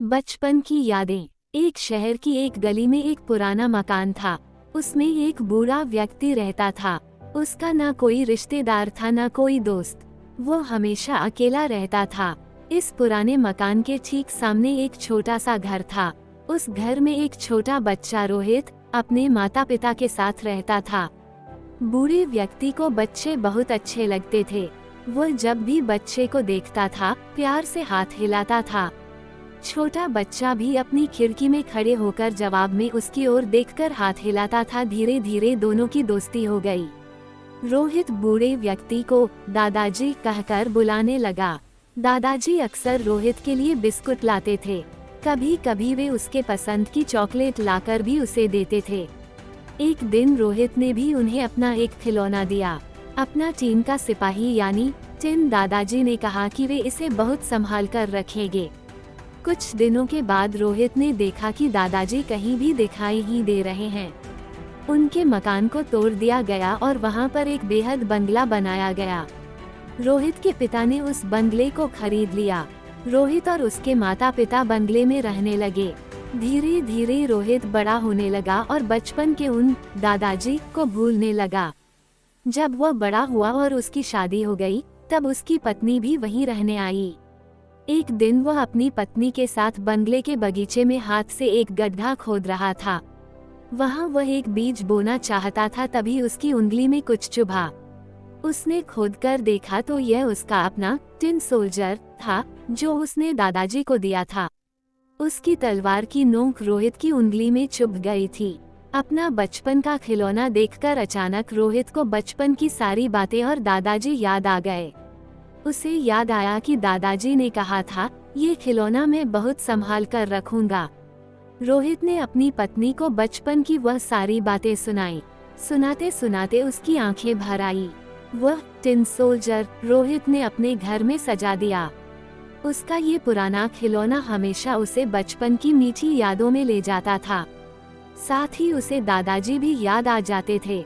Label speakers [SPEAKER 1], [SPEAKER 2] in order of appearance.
[SPEAKER 1] बचपन की यादें। एक शहर की एक गली में एक पुराना मकान था। उसमें एक बूढ़ा व्यक्ति रहता था। उसका ना कोई रिश्तेदार था ना कोई दोस्त। वो हमेशा अकेला रहता था। इस पुराने मकान के ठीक सामने एक छोटा सा घर था। उस घर में एक छोटा बच्चा रोहित अपने माता पिता के साथ रहता था। बूढ़े व्यक्ति को बच्चे बहुत अच्छे लगते थे। वो जब भी बच्चे को देखता था प्यार से हाथ हिलाता था। छोटा बच्चा भी अपनी खिड़की में खड़े होकर जवाब में उसकी ओर देखकर हाथ हिलाता था। धीरे धीरे दोनों की दोस्ती हो गई। रोहित बूढ़े व्यक्ति को दादाजी कहकर बुलाने लगा। दादाजी अक्सर रोहित के लिए बिस्कुट लाते थे। कभी कभी वे उसके पसंद की चॉकलेट लाकर भी उसे देते थे। एक दिन रोहित ने भी उन्हें अपना एक खिलौना दिया। अपना टीन का सिपाही यानी टिन। दादाजी ने कहा कि वे इसे बहुत संभाल कर रखेंगे। कुछ दिनों के बाद रोहित ने देखा कि दादाजी कहीं भी दिखाई ही दे रहे हैं। उनके मकान को तोड़ दिया गया और वहां पर एक बेहद बंगला बनाया गया। रोहित के पिता ने उस बंगले को खरीद लिया। रोहित और उसके माता पिता बंगले में रहने लगे। धीरे धीरे रोहित बड़ा होने लगा और बचपन के उन दादाजी को भूलने लगा। जब वह बड़ा हुआ और उसकी शादी हो गई तब उसकी पत्नी भी वहीं रहने आई। एक दिन वह अपनी पत्नी के साथ बंगले के बगीचे में हाथ से एक गड्ढा खोद रहा था। वहां वह एक बीज बोना चाहता था, तभी उसकी उंगली में कुछ चुभा। उसने खोदकर देखा तो यह उसका अपना टिन सोल्जर था जो उसने दादाजी को दिया था। उसकी तलवार की नोक रोहित की उंगली में चुभ गई थी। अपना बचपन का खिलौना देखकर अचानक रोहित को बचपन की सारी बातें और दादाजी याद आ गए। उसे याद आया कि दादाजी ने कहा था, ये खिलौना मैं बहुत संभाल कर रखूंगा। रोहित ने अपनी पत्नी को बचपन की वह सारी बातें सुनाई। सुनाते सुनाते उसकी आंखें भर आई। वह टिन सोल्जर रोहित ने अपने घर में सजा दिया। उसका ये पुराना खिलौना हमेशा उसे बचपन की मीठी यादों में ले जाता था। साथ ही उसे दादाजी भी याद आ जाते थे।